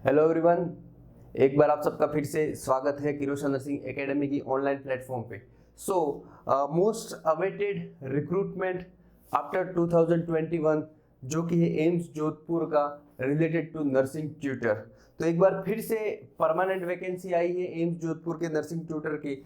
Hello everyone, एक बार आप सबका फिर से स्वागत है किरोशन नर्सिंग एकेडमी की ऑनलाइन प्लेटफॉर्म पे। मोस्ट अवेटेड रिक्रूटमेंट आफ्टर 2021 जो कि है एम्स जोधपुर का रिलेटेड टू नर्सिंग ट्यूटर। तो एक बार फिर से परमानेंट वैकेंसी आई है एम्स जोधपुर के नर्सिंग ट्यूटर की।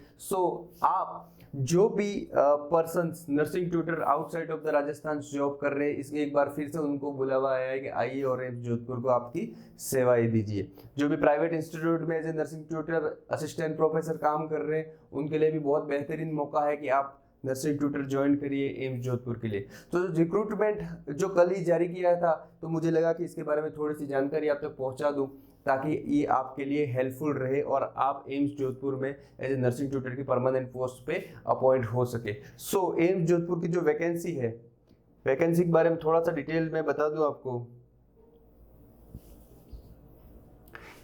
आप जो भी persons nursing tutor outside of the Rajasthan job कर रहे हैं, इसके एक बार फिर से उनको बुलावा आया है कि आइए और एम्स जोधपुर को आपकी सेवाएं दीजिए। जो भी प्राइवेट इंस्टीट्यूट में as a nursing tutor assistant professor काम कर रहे हैं, उनके लिए भी बहुत बेहतरीन मौका है कि आप नर्सिंग ट्यूटर ज्वाइन करिए एम्स जोधपुर के लिए। तो रिक्रूटमेंट जो कल ही जारी किया था, तो मुझे लगा कि इसके बारे में थोड़ी सी जानकारी आप तक पहुंचा दूं ताकि ये आपके लिए हेल्पफुल रहे और आप एम्स जोधपुर में एज ए नर्सिंग ट्यूटर की परमानेंट पोस्ट पे अपॉइंट हो सके। एम्स जोधपुर की जो वैकेंसी है, वैकेंसी के बारे में थोड़ा सा डिटेल में बता दूं आपको।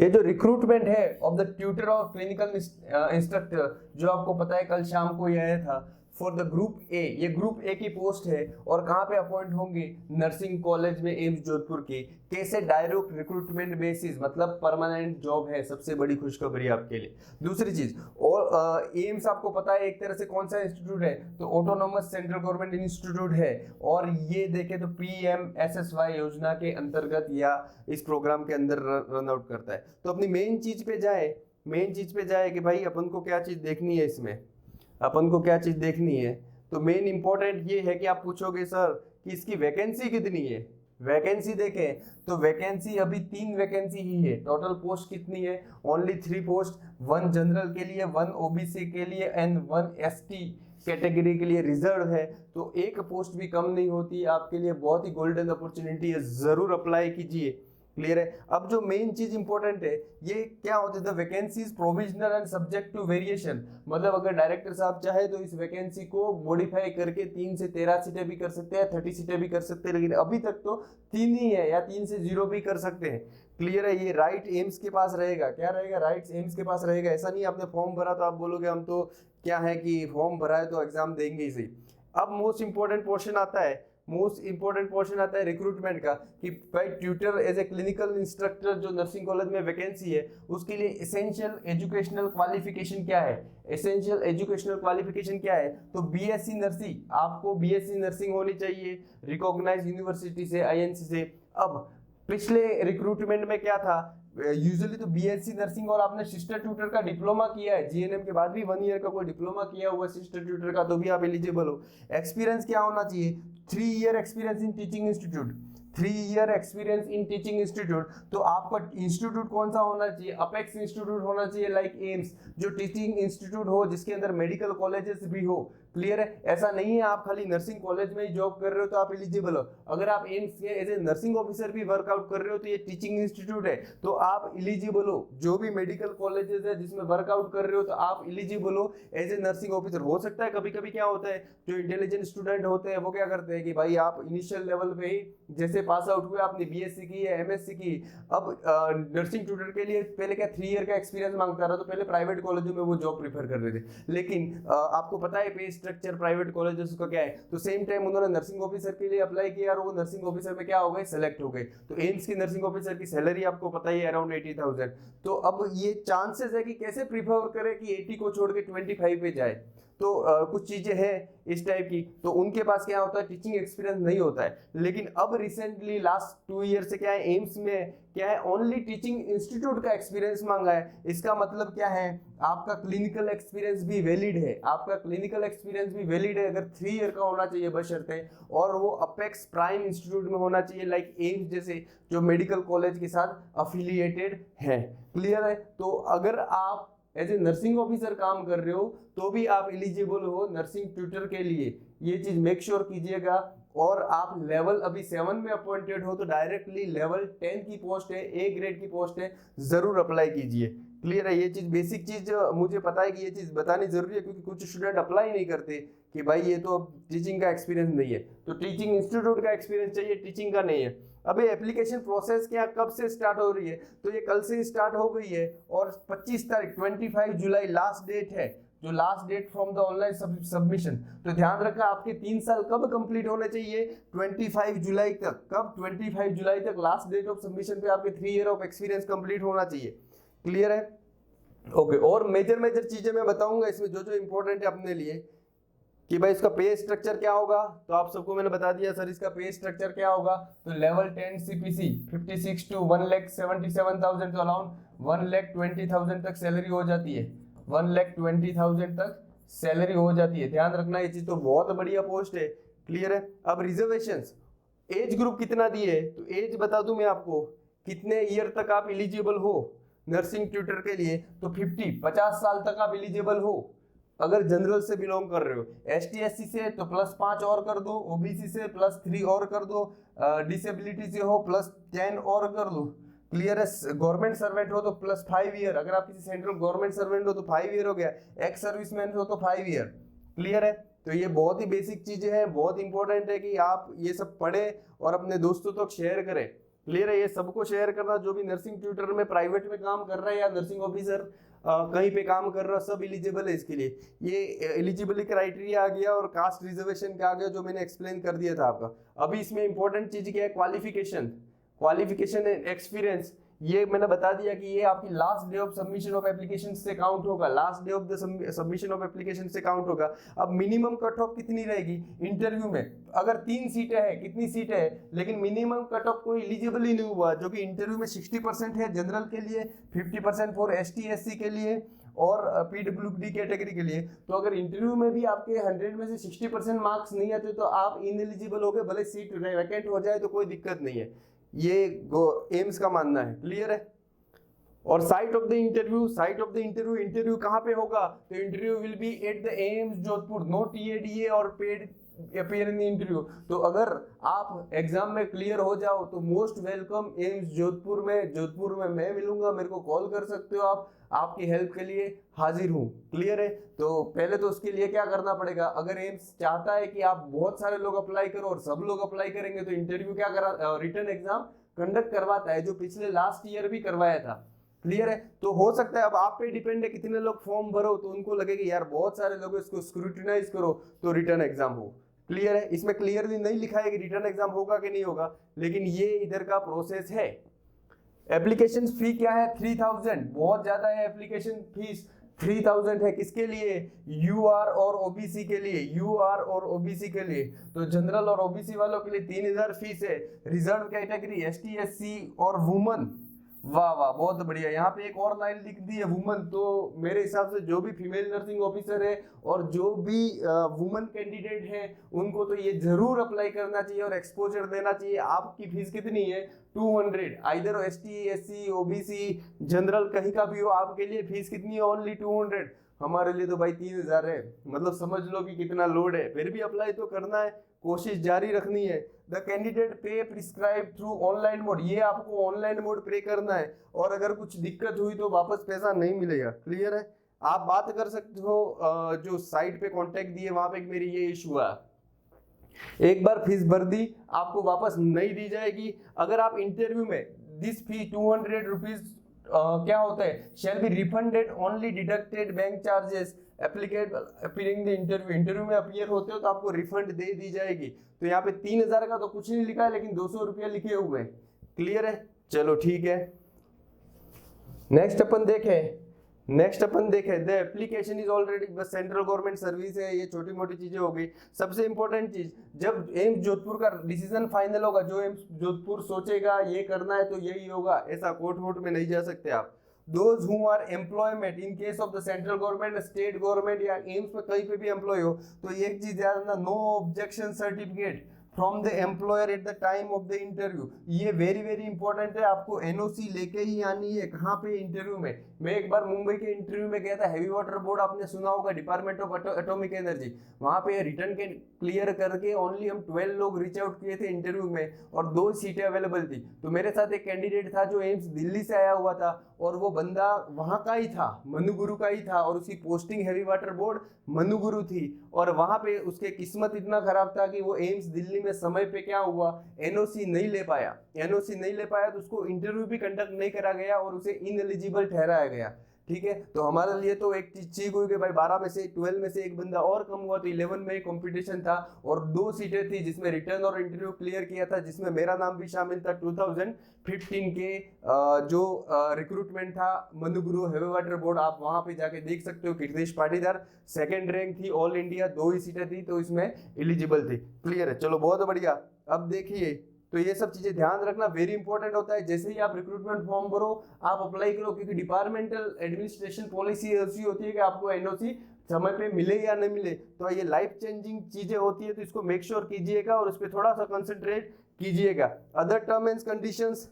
ये जो रिक्रूटमेंट है ऑफ द ट्यूटर और क्लिनिकल इंस्ट्रक्टर, जो आपको पता है कल शाम को ये आया था फॉर द ग्रुप ए, ये ग्रुप ए की पोस्ट है और कहाँ पे अपॉइंट होंगे? नर्सिंग कॉलेज में एम्स जोधपुर की। कैसे? डायरेक्ट रिक्रूटमेंट बेसिस, मतलब परमानेंट जॉब है। सबसे बड़ी खुशखबरी आपके लिए। दूसरी चीज, और एम्स आपको पता है एक तरह से कौन सा इंस्टीट्यूट है? तो ऑटोनोमस सेंट्रल गवर्नमेंट इंस्टीट्यूट है और ये देखे तो PMSSY योजना के अंतर्गत या इस प्रोग्राम के अंदर रन आउट करता है। तो अपनी मेन चीज पे जाए कि भाई अपन को क्या चीज देखनी है इसमें, अपन को क्या चीज देखनी है। तो मेन इंपॉर्टेंट ये है कि आप पूछोगे सर कि इसकी वैकेंसी कितनी है। वैकेंसी देखें तो वैकेंसी अभी 3 वैकेंसी ही है। टोटल पोस्ट कितनी है? ओनली 3 पोस्ट, 1 जनरल के लिए, 1 OBC के लिए एंड 1 ST कैटेगरी के लिए रिजर्व है। तो एक पोस्ट भी कम नहीं होती। आपके लिए बहुत ही गोल्डन अपॉर्चुनिटी है, जरूर अप्लाई कीजिए। क्लियर है? अब जो मेन चीज इंपॉर्टेंट है, ये क्या होता है? The vacancies provisional and subject to variation. मतलब अगर डायरेक्टर साहब चाहे तो इस वैकेंसी को मॉडिफाई करके 3 से 13 सीटें भी कर सकते हैं, 30 सीटें भी कर सकते हैं, लेकिन अभी तक तो 3 ही है, या 3 से 0 भी कर सकते हैं। क्लियर है? ये राइट एम्स के पास रहेगा। क्या रहेगा? राइट एम्स के पास रहेगा। ऐसा नहीं आपने फॉर्म भरा तो आप बोलोगे हम तो क्या है कि फॉर्म भरा है तो एग्जाम देंगे ही सही। अब मोस्ट इंपॉर्टेंट पोर्शन आता है रिक्रूटमेंट का कि भाई tutor as a clinical instructor जो नर्सिंग कॉलेज में वैकेंसी है, उसके लिए एसेंशियल एजुकेशनल क्वालिफिकेशन क्या है? एसेंशियल एजुकेशनल क्वालिफिकेशन क्या है? तो BSc नर्सिंग, आपको BSc नर्सिंग होनी चाहिए रिकॉग्नाइज्ड यूनिवर्सिटी से, INC से। अब पिछले रिक्रूटमेंट में क्या था? यूजुअली तो BSc नर्सिंग और आपने सिस्टर ट्यूटर का डिप्लोमा किया है, GNM के बाद भी 1 ईयर का कोई डिप्लोमा किया हुआ सिस्टर ट्यूटर का, तो भी आप एलिजिबल हो। एक्सपीरियंस क्या होना चाहिए? 3 year experience in teaching institute. 3 year experience in teaching institute. तो आपका इंस्टीट्यूट कौन सा होना चाहिए? अपेक्स इंस्टीट्यूट होना चाहिए, लाइक एम्स, जो टीचिंग इंस्टीट्यूट हो जिसके अंदर मेडिकल कॉलेजेस भी हो। क्लियर है? ऐसा नहीं है आप खाली नर्सिंग कॉलेज में ही जॉब कर रहे हो तो आप एलिजिबल हो। अगर आप एम्स के एज ए नर्सिंग ऑफिसर भी वर्कआउट कर रहे हो तो ये टीचिंग इंस्टीट्यूट है, तो आप एलिजिबल हो। जो भी मेडिकल कॉलेजेस है जिसमें वर्कआउट कर रहे हो तो आप एलिजिबल हो एज ए नर्सिंग ऑफिसर। हो सकता है कभी कभी क्या होता है, जो इंटेलिजेंट स्टूडेंट होते हैं वो क्या करते हैं कि भाई आप इनिशियल लेवल पे ही जैसे पास आउट हुए, आपने BSc की या MSc की, अब नर्सिंग ट्यूटर के लिए पहले क्या 3 ईयर का एक्सपीरियंस मांगता रहा, तो पहले प्राइवेट कॉलेजों में वो जॉब प्रीफर कर रहे थे। लेकिन आपको पता है पे स्ट्रक्चर प्राइवेट कॉलेजेस का क्या है, तो सेम टाइम उन्होंने नर्सिंग ऑफिसर के लिए अप्लाई किया और वो नर्सिंग ऑफिसर में क्या हो गए? सेलेक्ट हो गए। तो एम्स की नर्सिंग ऑफिसर की सैलरी आपको पता ही है अराउंड 80,000। तो अब ये चांसेस है कि कैसे प्रीफर करे कि 80 को छोड़ के 25 पे जाए। तो कुछ चीजें हैं इस टाइप की, तो उनके पास क्या होता है? टीचिंग एक्सपीरियंस नहीं होता है। लेकिन अब रिसेंटली लास्ट 2 ईयर से क्या है, एम्स में क्या है, ओनली टीचिंग इंस्टीट्यूट का एक्सपीरियंस मांगा है। इसका मतलब क्या है? आपका क्लिनिकल एक्सपीरियंस भी वैलिड है। आपका क्लिनिकल एक्सपीरियंस भी वैलिड है, अगर 3 ईयर का होना चाहिए बशर्ते, और वो अपेक्स प्राइम इंस्टीट्यूट में होना चाहिए, लाइक एम्स जैसे जो मेडिकल कॉलेज के साथ अफिलिएटेड है। क्लियर है? तो अगर आप एज ए नर्सिंग ऑफिसर काम कर रहे हो तो भी आप एलिजिबल हो नर्सिंग ट्यूटर के लिए। ये चीज मेक श्योर कीजिएगा। और आप लेवल अभी 7 में अपॉइंटेड हो तो डायरेक्टली लेवल 10 की पोस्ट है, A ग्रेड की पोस्ट है, जरूर अप्लाई कीजिए। क्लियर है? ये चीज बेसिक चीज मुझे पता है कि ये चीज बतानी जरूरी है, क्योंकि कुछ स्टूडेंट अप्लाई नहीं करते कि भाई ये तो टीचिंग का एक्सपीरियंस नहीं है, तो टीचिंग इंस्टीट्यूट का एक्सपीरियंस चाहिए, टीचिंग का नहीं है। अब ये एप्लीकेशन प्रोसेस क्या कब से स्टार्ट हो रही है? तो ये कल से स्टार्ट हो गई है और 25 तारीख 25 जुलाई लास्ट डेट है जो last date from the online submission. तो ध्यान रखा आपके 3 साल कब कंप्लीट होने चाहिए, 25 जुलाई तक। कब? 25 जुलाई तक लास्ट डेट ऑफ सबमिशन पे आपके 3 ईयर ऑफ एक्सपीरियंस कंप्लीट होना चाहिए। क्लियर है? ओके। और मेजर चीजें मैं बताऊंगा इसमें जो जो इंपॉर्टेंट है अपने लिए, कि भाई इसका पे स्ट्रक्चर क्या होगा। तो आप सबको मैंने बता दिया सर इसका पे स्ट्रक्चर क्या होगा। तो लेवल 10 सीपीसी 56 to 1,77,000 तो अराउंड 1,20,000 तक सैलरी हो जाती है। 1,20,000 तक सैलरी हो जाती है। ध्यान रखना ये चीज, तो बहुत बढ़िया पोस्ट है। क्लियर है? अब रिजर्वेशंस, एज ग्रुप कितना दिए, तो एज बता दूं मैं आपको, कितने ईयर तक आप एलिजिबल हो नर्सिंग ट्यूटर के लिए। तो 50 साल तक आप एलिजिबल हो अगर जनरल से बिलोंग कर रहे हो। ST/SC से तो +5 और कर दो, OBC से +3 और कर दो, डिसेबिलिटी से हो +10 और कर दो। क्लियर है? गवर्नमेंट सर्वेंट हो तो +5 ईयर, अगर आप किसी सेंट्रल गवर्नमेंट सर्वेंट हो तो 5 ईयर हो गया, एक्स सर्विसमैन हो तो 5 ईयर। क्लियर है? तो ये बहुत ही बेसिक चीजें हैं, बहुत इंपॉर्टेंट है कि आप ये सब पढ़े और अपने दोस्तों तक शेयर करें। क्लियर है? ये सबको शेयर करना, जो भी नर्सिंग ट्यूटर में प्राइवेट में काम कर रहा है या नर्सिंग ऑफिसर कहीं पे काम कर रहा, सब एलिजिबल है इसके लिए। ये एलिजिबिलिटी क्राइटेरिया आ गया और कास्ट रिजर्वेशन का आ गया, जो मैंने एक्सप्लेन कर दिया था आपका। अभी इसमें इंपॉर्टेंट चीज क्या है, क्वालिफिकेशन एंड एक्सपीरियंस। ये मैंने बता दिया कि ये आपकी last day of submission of application से काउंट होगा, last day of the submission of application से काउंट होगा। अब मिनिमम कट ऑफ कितनी रहेगी इंटरव्यू में, अगर 3 सीटें हैं, कितनी सीटें हैं, लेकिन मिनिमम कट ऑफ कोई एलिजिबल ही नहीं हुआ, जो कि इंटरव्यू में 60% है जनरल के लिए, 50% फॉर ST/SC के लिए और PWD कैटेगरी के लिए। तो अगर इंटरव्यू में भी आपके 100 में से 60% मार्क्स नहीं आते तो आप इनएलिजिबल हो गए, भले सीट वैकेंट हो जाए तो कोई दिक्कत नहीं है, ये एम्स का मानना है। क्लियर है? और साइट ऑफ द इंटरव्यू कहाँ पे होगा, तो interview will be at the AIIMS Jodhpur, no TADA और paid appear in the interview. तो अगर आप एग्जाम में क्लियर हो जाओ तो मोस्ट वेलकम एम्स जोधपुर में मैं मिलूंगा, मेरे को कॉल कर सकते हो आप, आपकी हेल्प के लिए हाजिर हूँ। क्लियर है? तो पहले तो उसके लिए क्या करना पड़ेगा, अगर एम्स चाहता है कि आप बहुत सारे लोग अप्लाई करो और सब लोग अप्लाई करेंगे, तो इंटरव्यू क्या करा, रिटन एग्जाम कंडक्ट करवाता है, जो पिछले लास्ट ईयर भी करवाया था। क्लियर है? तो हो सकता है, अब आप पे डिपेंड है कितने लोग फॉर्म भरो, तो उनको लगे कि यार बहुत सारे लोग, इसको स्क्रूटिनाइज करो तो रिटर्न एग्जाम हो। क्लियर है? इसमें क्लियरली नहीं लिखा है कि रिटर्न एग्जाम होगा कि नहीं होगा, लेकिन ये इधर का प्रोसेस है। एप्लीकेशन फी क्या है, 3000, बहुत ज्यादा है एप्लीकेशन फीस, 3000 है। किसके लिए? UR और OBC के लिए, UR और OBC के लिए। तो जनरल और OBC वालों के लिए 3000 फीस है। रिजर्व कैटेगरी ST/SC और वुमन, वाह वाह बहुत बढ़िया। यहाँ पे एक और लाइन लिख दी है वुमन, तो मेरे हिसाब से जो भी फीमेल नर्सिंग ऑफिसर है और जो भी वुमन कैंडिडेट है उनको तो ये जरूर अप्लाई करना चाहिए और एक्सपोजर देना चाहिए। आपकी फीस कितनी है? 200। आइदर ST/SC OBC जनरल कहीं का भी हो, आपके लिए फीस कितनी है? ओनली 200। हमारे लिए तो भाई 3000 है, मतलब समझ लो कि कितना लोड है। फिर भी अप्लाई तो करना है, कोशिश जारी रखनी है। द कैंडिडेट पे प्रिस्क्राइब थ्रू ऑनलाइन मोड, ये आपको ऑनलाइन मोड पे करना है, और अगर कुछ दिक्कत हुई तो वापस पैसा नहीं मिलेगा। क्लियर है? आप बात कर सकते हो, जो साइट पे कांटेक्ट दिए वहां पे मेरी ये इशू है, एक बार फीस भर दी आपको वापस नहीं दी जाएगी। अगर आप इंटरव्यू में दिस फी 200 रुपीज क्या होता है, shall be refunded only deducted bank charges applicable appearing the interview में अपीयर होते हो तो आपको रिफंड दे दी जाएगी। तो यहाँ पे 3000 का तो कुछ नहीं लिखा है, लेकिन 200 रुपया लिखे हुए हैं। क्लियर है? चलो ठीक है। नेक्स्ट अपन देखें द एप्लीकेशन इज ऑलरेडी, बस सेंट्रल गवर्नमेंट सर्विस है, ये छोटी मोटी चीजें हो गई। सबसे इंपॉर्टेंट चीज, जब एम्स जोधपुर का डिसीजन फाइनल होगा, जो एम्स जोधपुर सोचेगा ये करना है तो यही होगा, ऐसा कोर्ट वोट में नहीं जा सकते आप। Those who are employment in case of the central government, state government या एम्स में कहीं पे भी एम्प्लॉय हो, तो एक चीज याद रखना, no objection certificate from the employer at the time of the interview. ये वेरी वेरी इंपॉर्टेंट है, आपको NOC लेके ही आनी है। कहाँ पे? इंटरव्यू में। मैं एक बार मुंबई के इंटरव्यू में गया था, हैवी वाटर बोर्ड आपने सुना होगा, डिपार्टमेंट ऑफ एटॉमिक एनर्जी, वहां पे रिटर्न के क्लियर करके ओनली हम 12 लोग रीच आउट किए थे इंटरव्यू में, और 2 सीटें अवेलेबल थी। तो मेरे साथ एक कैंडिडेट था जो एम्स दिल्ली से आया हुआ था, और वो बंदा वहां का ही था, मनुगुरु का ही था, और उसकी posting heavy water board Manuguru थी। और वहां पे उसके किस्मत इतना खराब था कि वो एम्स दिल्ली में समय पे क्या हुआ, NOC नहीं ले पाया। तो उसको इंटरव्यू भी कंडक्ट नहीं करा गया और उसे इनएलिजिबल ठहराया गया। ठीक है। तो हमारे लिए तो एक चीज ठीक हुई कि भाई 12 में से 12 में से एक बंदा और कम हुआ, तो 11 में कंपटीशन था और 2 सीटें थी जिसमें रिटर्न और इंटरव्यू क्लियर किया था, जिसमें मेरा नाम भी शामिल था। 2015 के जो रिक्रूटमेंट था मनुगुरु हेवी वाटर बोर्ड, आप वहां पे जाके देख सकते हो। कीर्तिश पाटीदार सेकंड रैंक थी ऑल इंडिया, 2 ही सीटें थी तो इसमें एलिजिबल थी। क्लियर है, चलो बहुत बढ़िया। अब देखिए, तो ये सब चीजें ध्यान रखना वेरी इंपॉर्टेंट होता है। जैसे ही आप रिक्रूटमेंट फॉर्म भरो, आप अप्लाई करो, क्योंकि डिपार्टमेंटल एडमिनिस्ट्रेशन पॉलिसी ऐसी होती है कि आपको एनओसी समय पे मिले या न मिले, तो ये लाइफ चेंजिंग चीजें होती है, तो इसको मेक श्योर कीजिएगा और उस पर थोड़ा सा कंसंट्रेट कीजिएगा। अदर टर्म एंड कंडीशंस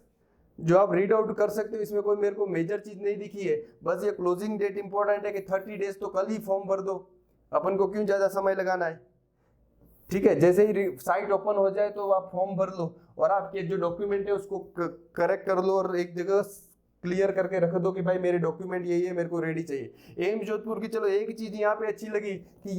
जो आप रीड आउट कर सकते हो, इसमें कोई मेरे को मेजर चीज नहीं दिखी है, बस ये क्लोजिंग डेट इंपॉर्टेंट है कि 30 डेज, तो कल ही फॉर्म भर दो, अपन को क्यों ज्यादा समय लगाना है, ठीक है। जैसे ही साइट ओपन हो जाए तो आप फॉर्म भर लो और आपके जो डॉक्यूमेंट है उसको करेक्ट कर लो और एक जगह क्लियर करके रख दो कि भाई मेरे डॉक्यूमेंट यही है, मेरे को रेडी चाहिए। एम्स जोधपुर की चलो एक चीज यहाँ पे अच्छी लगी कि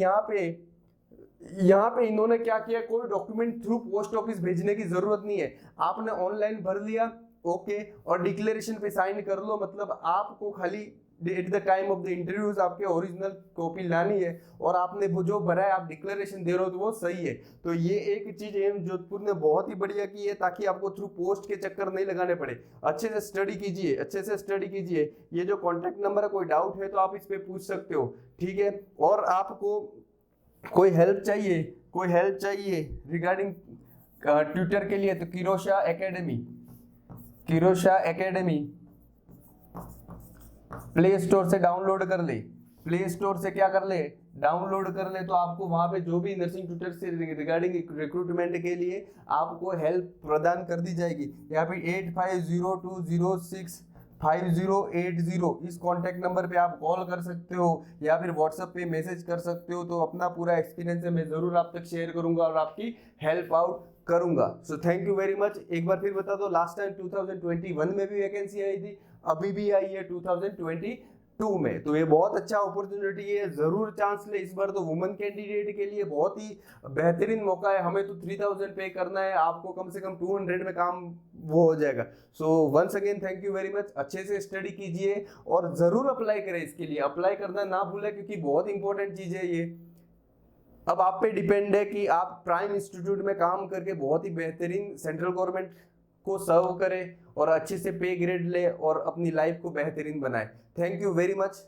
यहाँ पे इन्होंने क्या किया, कोई डॉक्यूमेंट थ्रू पोस्ट ऑफिस भेजने की जरूरत नहीं है, आपने ऑनलाइन भर लिया, ओके, और डिक्लेरेशन पे साइन कर लो। मतलब आपको खाली eight the time of the interviews आपके ओरिजिनल कॉपी लानी है और आपने वो जो भरा है आप डिक्लेरेशन दे रहे हो तो वो सही है। तो ये एक चीज एम्स जोधपुर ने बहुत ही बढ़िया की है, ताकि आपको थ्रू पोस्ट के चक्कर नहीं लगाने पड़े। अच्छे से स्टडी कीजिए, अच्छे से स्टडी कीजिए। ये जो कॉन्टेक्ट नंबर है, कोई डाउट है तो आप इस पे पूछ सकते हो, ठीक है। और आपको कोई हेल्प चाहिए रिगार्डिंग ट्विटर के लिए, तो किरोशा एकेडमी प्ले स्टोर से डाउनलोड कर ले, प्ले स्टोर से क्या कर ले, डाउनलोड कर ले। तो आपको वहां पे जो भी नर्सिंग ट्यूटर से रिगार्डिंग रिक्रूटमेंट के लिए आपको हेल्प प्रदान कर दी जाएगी। यहाँ पे 8502065080 इस कॉन्टेक्ट नंबर पे आप कॉल कर सकते हो या फिर व्हाट्सएप पे मैसेज कर सकते हो। तो अपना पूरा एक्सपीरियंस है मैं जरूर आप तक शेयर करूंगा और आपकी हेल्प आउट करूंगा। So thank you very much. एक बार फिर बता दो, लास्ट टाइम 2021 में भी वैकेंसी आई थी, अभी भी आई है 2022 में, तो ये बहुत अच्छा अपॉर्चुनिटी है, जरूर चांस ले। इस बार तो वुमेन कैंडिडेट के लिए बहुत ही बेहतरीन मौका है। हमें तो 3000 पे करना है, आपको कम से कम 200 में काम वो हो जाएगा। So once again thank you very much. अच्छे से स्टडी कीजिए और जरूर अप्लाई करें, इसके लिए अप्लाई करना ना भूलें क्योंकि बहुत इंपॉर्टेंट चीज है ये। अब आप पे डिपेंड है कि आप प्राइम इंस्टीट्यूट में काम करके बहुत ही बेहतरीन सेंट्रल गवर्नमेंट को सर्व करें और अच्छे से पे ग्रेड ले और अपनी लाइफ को बेहतरीन बनाए। Thank you very much.